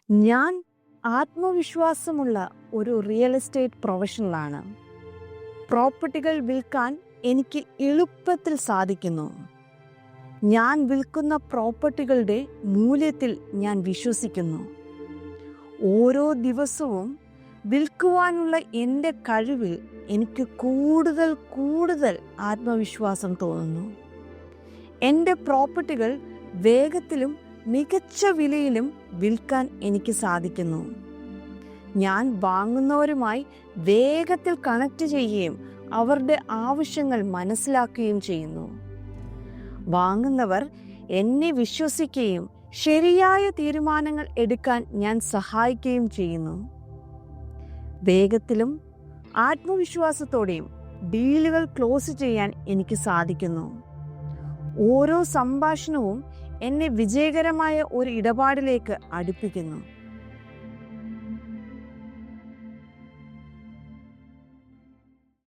ഞാൻ ആത്മവിശ്വാസമുള്ള ഒരു real estate പ്രൊഫഷണലാണ്. പ്രോപ്പർട്ടികൾ വിൽക്കാൻ എനിക്ക് എളുപ്പത്തിൽ സാധിക്കുന്നു. ഞാൻ വിൽക്കുന്ന പ്രോപ്പർട്ടികളുടെ മൂല്യത്തിൽ ഞാൻ വിശ്വസിക്കുന്നു. ഓരോ ദിവസവും വിൽക്കുവാനുള്ള എൻ്റെ കഴിവിൽ എനിക്ക് കൂടുതൽ ആത്മവിശ്വാസം തോന്നുന്നു. എൻ്റെ പ്രോപ്പർട്ടികൾ വേഗത്തിലും മികച്ച വിലയിലും വിൽക്കാൻ എനിക്ക് സാധിക്കുന്നു. ഞാൻ വാങ്ങുന്നവരുമായി വേഗത്തിൽ കണക്ട് ചെയ്യുകയും അവരുടെ ആവശ്യങ്ങൾ മനസ്സിലാക്കുകയും ചെയ്യുന്നു. വാങ്ങുന്നവർ എന്നെ വിശ്വസിക്കുകയും ശരിയായ തീരുമാനങ്ങൾ എടുക്കാൻ ഞാൻ സഹായിക്കുകയും ചെയ്യുന്നു. വേഗത്തിലും ആത്മവിശ്വാസത്തോടെയും ഡീലുകൾ ക്ലോസ് ചെയ്യാൻ എനിക്ക് സാധിക്കുന്നു. ഓരോ സംഭാഷണവും എന്നെ വിജയകരമായ ഒരു ഇടപാടിലേക്ക് അടുപ്പിക്കുന്നു.